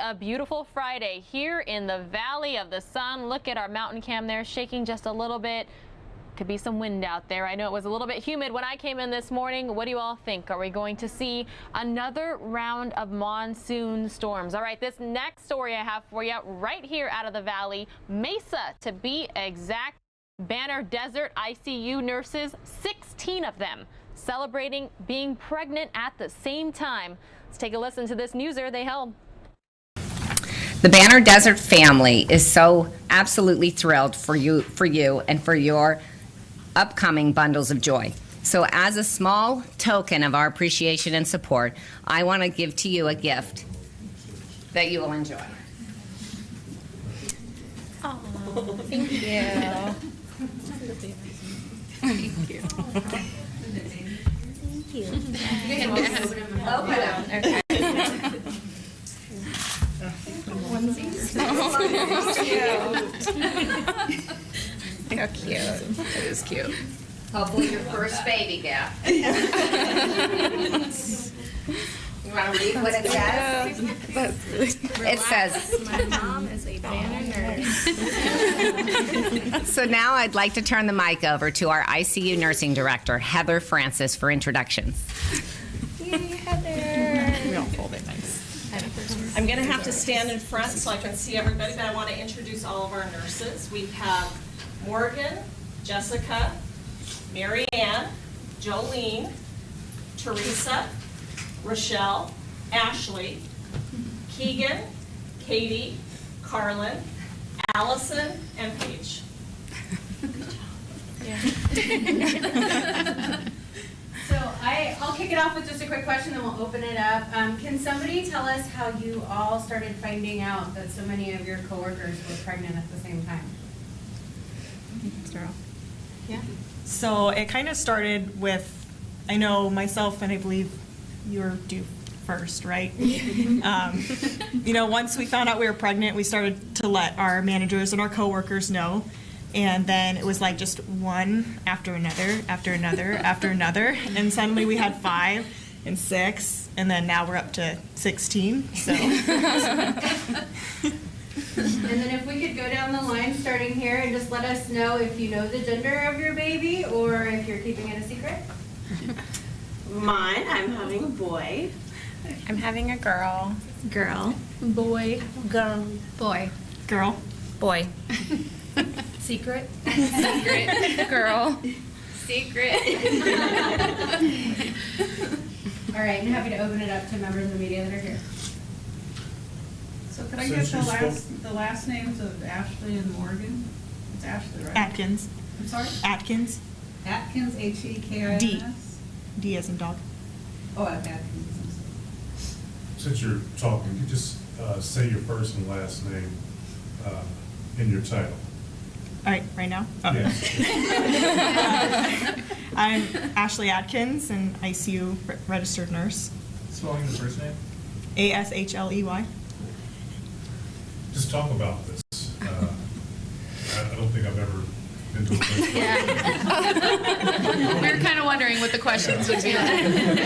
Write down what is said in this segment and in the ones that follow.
a beautiful Friday here in the Valley of the Sun. Look at our mountain cam there, shaking just a little bit. Could be some wind out there. I know it was a little bit humid when I came in this morning. What do you all think? Are we going to see another round of monsoon storms? All right, this next story I have for you right here out of the valley, Mesa to be exact. Banner Desert ICU nurses, 16 of them, celebrating being pregnant at the same time. Let's take a listen to this newser they held. The Banner Desert family is so absolutely thrilled for you and for your upcoming bundles of joy. So as a small token of our appreciation and support, I want to give to you a gift that you will enjoy. Oh, thank you. Thank you. Thank you. Open them. Okay. How cute. It is cute. Hopefully your first baby gift. You want to read what it says? That's really It says, My mom is a Banner nurse. so now I'd like to turn the mic over to our ICU nursing director, Heather Francis, for introductions. Yay, Heather. we all fold it nice. I'm going to have to stand in front so I can see everybody, but I want to introduce all of our nurses. We have Morgan, Jessica, Mary Ann, Jolene, Teresa, Rochelle, Ashley, Keegan, Katie, Carlin, Allison, and Paige. So I'll kick it off with just a quick question, then we'll open it up. Can somebody tell us how you all started finding out that so many of your coworkers were pregnant at the same time? Yeah. So it kind of started with, I know myself and I believe you were due first, right? Once we found out we were pregnant, we started to let our managers and our coworkers know. And then it was like just one after another, after another, after another. And suddenly we had 5 and 6, and then now we're up to 16. So. And then if we could go down the line starting here and just let us know if you know the gender of your baby or if you're keeping it a secret. Mine, I'm having a boy. I'm having a girl. Girl. Boy. Girl. Boy. Girl. Boy. Secret. Secret. Girl. Secret. All right, I'm happy to open it up to members of the media that are here. So could I get the last names of Ashley and Morgan? It's Ashley, right? Atkins. I'm sorry? Atkins. Atkins, H-E-K-I-N-S? D. D as in dog. Oh, Atkins. Since you're talking, you just say your first and last name in your title. All right now? Oh. Yes. I'm Ashley Atkins, an ICU registered nurse. Spelling the first name? Ashley. Just talk about this. I don't think I've ever been to a place. We were kind of wondering what the questions would be like. We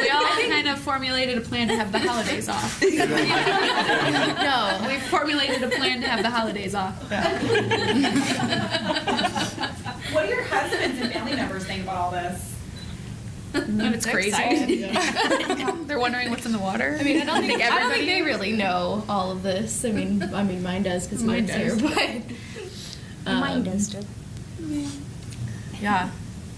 all kind of formulated a plan to have the holidays off. No, we formulated a plan to have the holidays off. What do your husbands and family members think about all this? And it's crazy. They're wondering what's in the water. I mean, I don't think they really know all of this. I mean, mine does because mine's here, but Mine does too. yeah,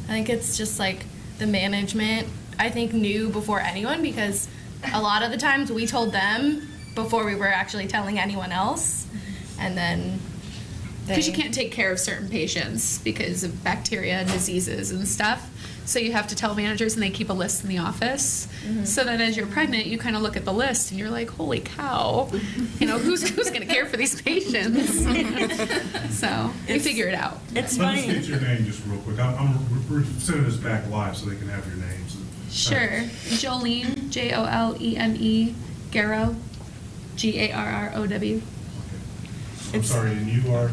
I think it's just like the management. I think knew before anyone because a lot of the times we told them before we were actually telling anyone else, and then Because you can't take care of certain patients because of bacteria and diseases and stuff. So you have to tell managers, and they keep a list in the office. Mm-hmm. So then as you're pregnant, you kind of look at the list and you're like, holy cow, who's going to care for these patients? So we figure it out. It's Let funny. me get your name just real quick. We're sending this back live so they can have your names. Sure. Jolene, Jolene, Garrow, Garrow. Okay. I'm sorry, and you are?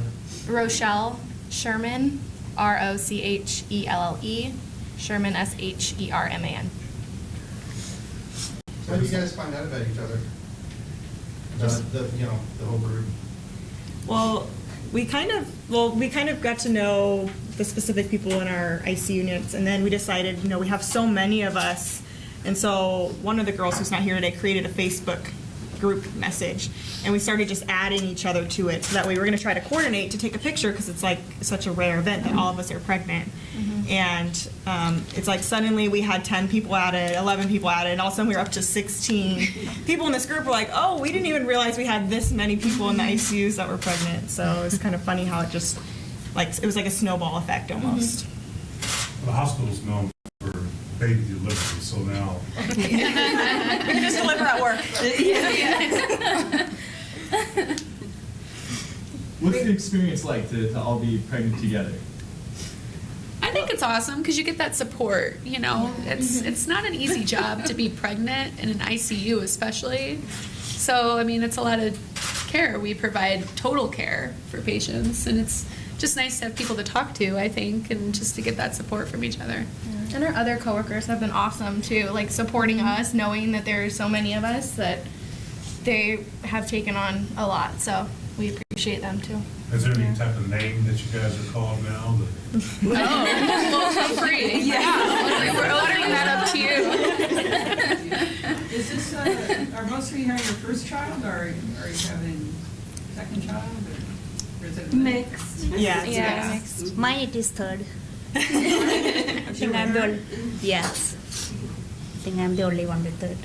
Rochelle Sherman, Rochelle, Sherman, Sherman. How did you guys find out about each other? The whole group. Well, we kind of got to know the specific people in our IC units, and then we decided, we have so many of us, and so one of the girls who's not here today created a Facebook group message, and we started just adding each other to it, so that way we're going to try to coordinate to take a picture, because it's like such a rare event that all of us are pregnant. And it's like suddenly we had 10 people added, 11 people added, and all of a sudden we were up to 16 people in this group. We're like, oh, we didn't even realize we had this many people in the ICUs that were pregnant. So it's kind of funny how it just, it was like a snowball effect almost. The hospital's known for baby delivery, so now. We can just deliver at work. What's the experience like to all be pregnant together? I think it's awesome because you get that support. It's not an easy job to be pregnant in an ICU, especially. So I mean, it's a lot of care. We provide total care for patients, and it's just nice to have people to talk to, I think, and just to get that support from each other. And our other coworkers have been awesome too, supporting us, knowing that there are so many of us that they have taken on a lot. So we appreciate them too. Is there any type of name that you guys are called now? Well, feel free. Yeah. We're opening that up to you. Is this, are most of you having your first child, or are you having second child, or is it Mixed. Yeah. Mixed. Mine it is third. I think I'm the only, yes. I think I'm the only one with third.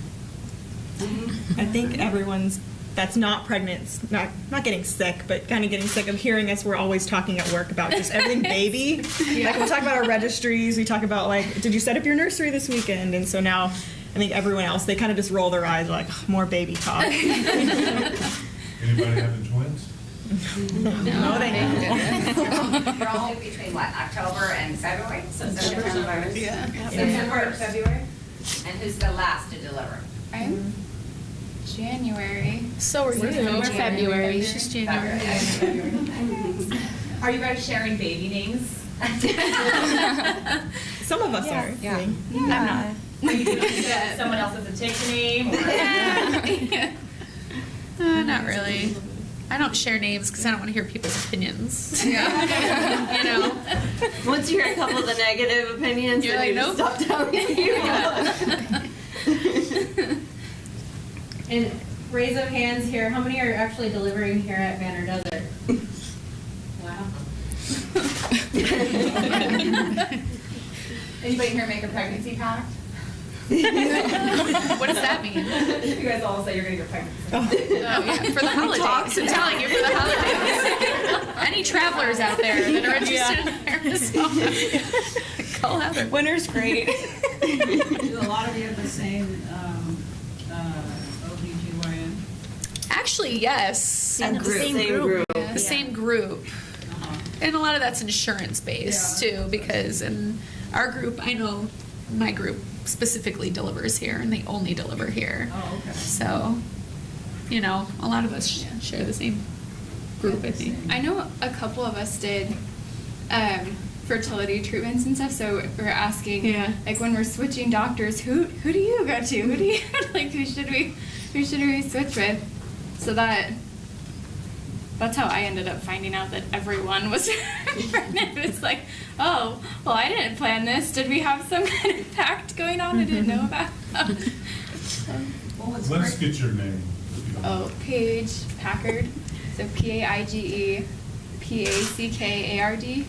I think everyone's that's not pregnant, not getting sick, but kind of getting sick of hearing us. We're always talking at work about just everything baby. Like we'll talk about our registries. We talk about did you set up your nursery this weekend? And so now, I think everyone else, they kind of just roll their eyes more baby talk. Anybody having twins? No, they don't. We're all between October and February? September. September, February. And who's the last to deliver? I'm January. So are you. We're February. She's January. Are you guys sharing baby names? Some of us are. Yeah. I'm not. Someone else has to take the name? Not really. I don't share names because I don't want to hear people's opinions. Yeah. Once you hear a couple of the negative opinions, You're then like, you nope. stop telling people. And raise of hands here, how many are actually delivering here at Banner Desert? Wow. Anybody here make a pregnancy pact? What does that mean? You guys all say you're going to get pregnant. Oh, yeah, for the holidays. I'm telling you, for the holidays. Any travelers out there that are interested in Arizona, call Heather. Winter's great. Do a lot of you have the same OBGYN? Actually, yes. Same group. The same group. And a lot of that's insurance based too, because in our group, I know my group specifically delivers here, and they only deliver here. Oh, okay. So, a lot of us share the same group, I think. I know a couple of us did fertility treatments and stuff, so we're asking, when we're switching doctors, who do you go to? Who do you who should we switch with? So that's how I ended up finding out that everyone was pregnant. It's like, oh, well, I didn't plan this. Did we have some kind of pact going on I didn't know about? Let's get your name. Oh, Paige Packard. So PAIGE PACKARD.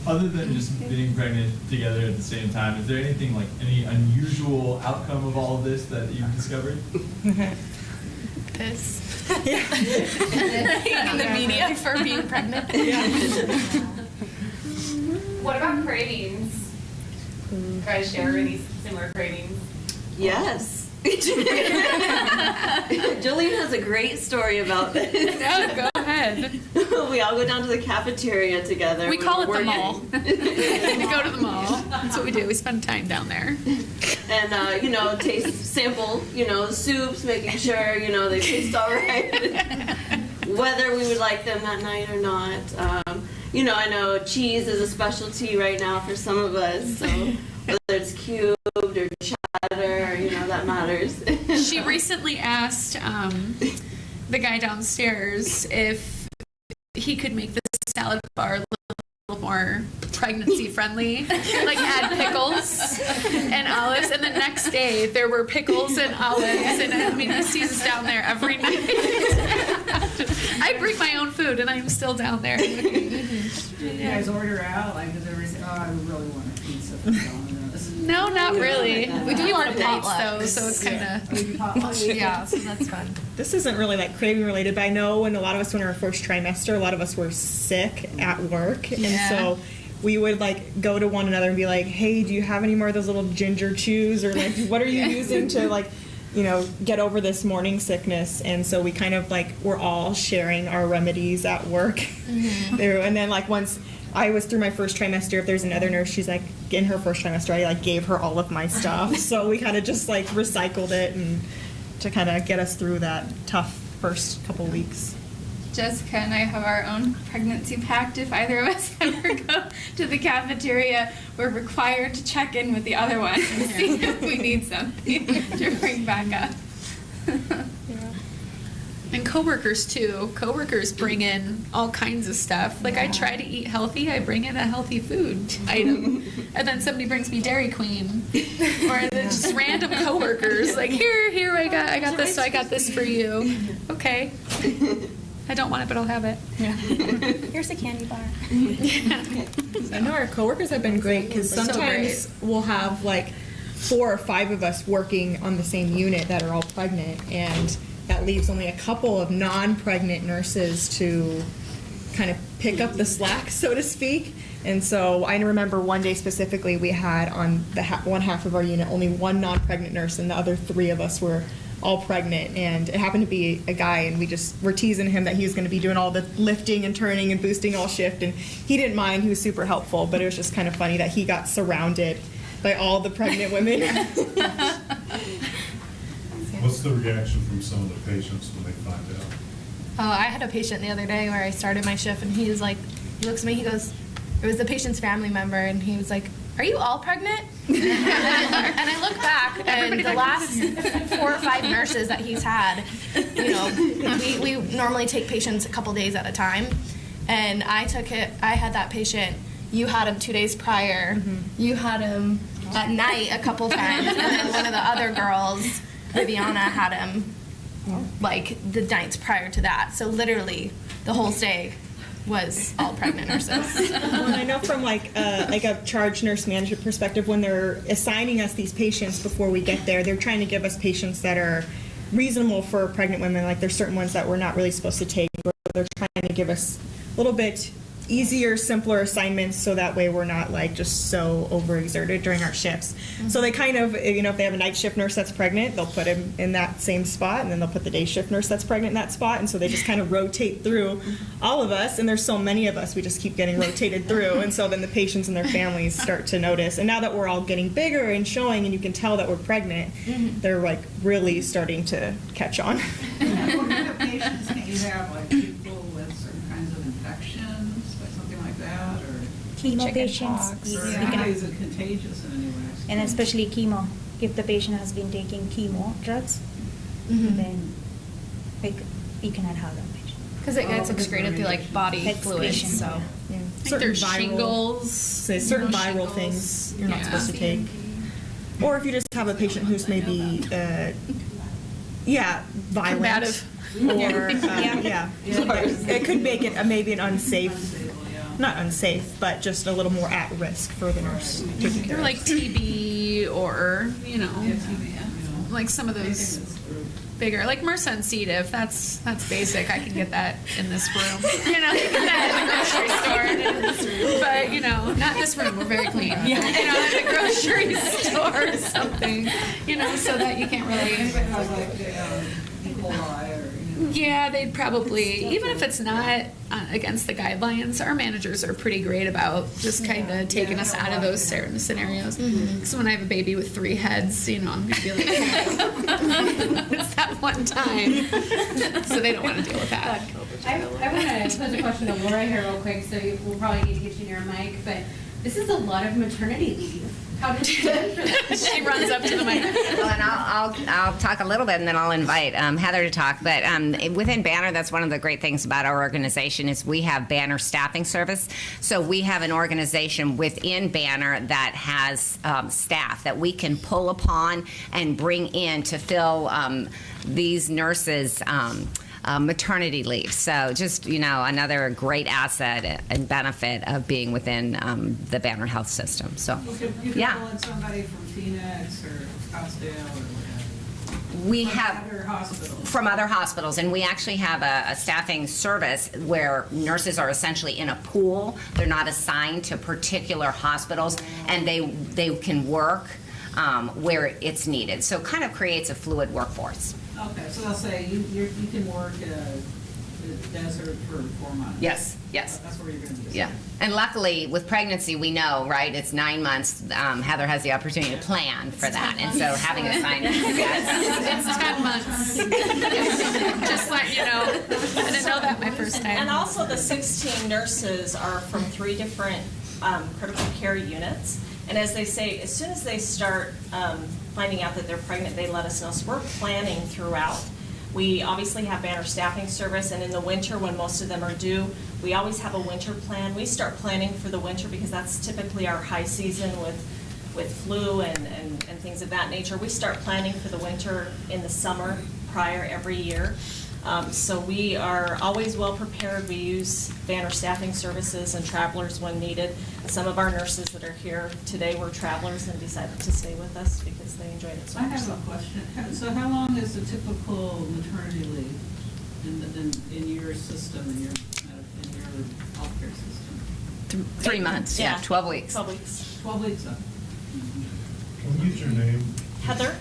Other than just being pregnant together at the same time, is there anything any unusual outcome of all of this that you've discovered? This. In the media for being pregnant. What about cravings? You guys share any similar cravings? Yes. Jolene has a great story about this. No, go ahead. We all go down to the cafeteria together. We call it the mall. We go to the mall. That's what we do. We spend time down there. And, sample, soups, making sure, they taste all right. Whether we would like them that night or not. I know cheese is a specialty right now for some of us, so whether it's cubed or cheddar, that matters. She recently asked the guy downstairs if he could make the salad bar a little more pregnancy friendly, like add pickles and olives. And the next day there were pickles and olives, and I mean he sees us down there every night. I bring my own food and I'm still down there. You guys order out, like, does everybody say, oh, I really want a pizza from Domino's? No, not really. We do a lot of dates potlucks. though, so it's kind of Yeah, so that's fun. This isn't really like craving related, but I know when a lot of us went our first trimester, a lot of us were sick at work, and so we would like go to one another and be like, "Hey, do you have any more of those little ginger chews, or like what are you using to like, get over this morning sickness?" And so we kind of like we're all sharing our remedies at work. And then like once I was through my first trimester, if there's another nurse, she's like in her first trimester, I like gave her all of my stuff. So we kind of just like recycled it and to kind of get us through that tough first couple weeks. Jessica and I have our own pregnancy pact. If either of us ever go to the cafeteria, we're required to check in with the other one to see if we need something to bring back up. And coworkers too. Coworkers bring in all kinds of stuff. Like I try to eat healthy, I bring in a healthy food item, and then somebody brings me Dairy Queen, or just random coworkers. Like here, I got this, so I got this for you. Okay. I don't want it, but I'll have it. Yeah. Here's a candy bar. I know our coworkers have been great because sometimes we'll have like 4 or 5 of us working on the same unit that are all pregnant, and that leaves only a couple of non-pregnant nurses to kind of pick up the slack, so to speak. And so I remember one day specifically we had on the one half of our unit only 1 non-pregnant nurse, and the other 3 of us were all pregnant, and it happened to be a guy, and we just were teasing him that he was going to be doing all the lifting and turning and boosting all shift, and he didn't mind. He was super helpful, but it was just kind of funny that he got surrounded by all the pregnant women. What's the reaction from some of the patients when they find out? Oh, I had a patient the other day where I started my shift, and he looks at me, he goes, it was the patient's family member, and he was like, "Are you all pregnant?" And I look back, and the last 4 or 5 nurses that he's had, we normally take patients a couple days at a time, and I had that patient, you had him 2 days prior, you had him at night a couple times, and then one of the other girls, Viviana, had him like the nights prior to that. So literally the whole stay was all pregnant nurses. Well, and I know from like a charge nurse management perspective, when they're assigning us these patients before we get there, they're trying to give us patients that are reasonable for pregnant women. Like there's certain ones that we're not really supposed to take, but they're trying to give us a little bit easier, simpler assignments, so that way we're not like just so overexerted during our shifts. So they kind of, if they have a night shift nurse that's pregnant, they'll put him in that same spot, and then they'll put the day shift nurse that's pregnant in that spot, and so they just kind of rotate through all of us, and there's so many of us, we just keep getting rotated through, and so then the patients and their families start to notice. And now that we're all getting bigger and showing, and you can tell that we're pregnant, they're like really starting to catch on. What kind of patients can you have, like people with certain kinds of infections, like something like that, or Chemo patients. is it contagious in any way? And especially chemo. If the patient has been taking chemo drugs, then you cannot have that patient. Because it gets excreted through like body fluids. So I think there's shingles. Certain viral things you're not supposed to take. Or if you just have a patient who's maybe, violent. Combative. Or, it could make it maybe an unsafe, not unsafe, but just a little more at risk for the nurse taking care Or of. like TB, or like some of those bigger, like MRSA and C. diff. That's basic. I can get that in this room. You can get that in the grocery store. But not in this room. We're very clean. In the grocery store or something. So that you can't really. Yeah, they'd probably, even if it's not against the guidelines, our managers are pretty great about just kind of taking us out of those certain scenarios. So when I have a baby with 3 heads, I'm going to be like, it's that one time. So they don't want to deal with that. I want to pose a question to Laura here real quick, so we'll probably need to get you near a mic, but this is a lot of maternity leave. How did you do for that? She runs up to the microphone. Well, and I'll talk a little bit, and then I'll invite Heather to talk. But within Banner, that's one of the great things about our organization is we have Banner Staffing Service. So we have an organization within Banner that has staff that we can pull upon and bring in to fill these nurses' maternity leave. So just, another great asset and benefit of being within the Banner Health System. So, You can pull in somebody from Phoenix or Scottsdale or whatever. We From have other hospitals. from other hospitals, and we actually have a staffing service where nurses are essentially in a pool. They're not assigned to particular hospitals, and they can work where it's needed. So it kind of creates a fluid workforce. Okay, so they'll say you can work the desert for 4 months. Yes. That's where you're going to be. Yeah. And luckily, with pregnancy, we know, right? It's 9 months. Heather has the opportunity to plan for that. And so having an assignment. It's 10 months. Just let you know. I didn't know that my first time. And also the 16 nurses are from 3 different critical care units. And as they say, as soon as they start finding out that they're pregnant, they let us know. So we're planning throughout. We obviously have Banner Staffing Service, and in the winter when most of them are due, we always have a winter plan. We start planning for the winter because that's typically our high season with flu and things of that nature. We start planning for the winter in the summer prior every year. So we are always well prepared. We use Banner Staffing Services and travelers when needed. Some of our nurses that are here today were travelers and decided to stay with us because they enjoyed it so I much. have a question. So how long is the typical maternity leave in your system, in your healthcare system? 3 months. Yeah. 12 weeks. 12 weeks. 12 weeks. Can you use your name? Heather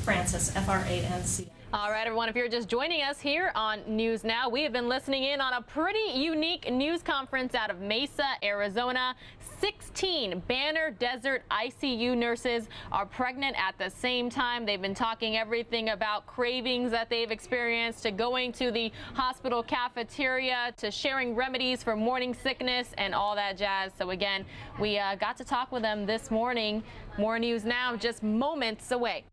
Francis, Franci. All right, everyone, if you're just joining us here on News Now, we have been listening in on a pretty unique news conference out of Mesa, Arizona. 16 Banner Desert ICU nurses are pregnant at the same time. They've been talking everything about cravings that they've experienced, to going to the hospital cafeteria, to sharing remedies for morning sickness and all that jazz. So again, we got to talk with them this morning. More News Now just moments away.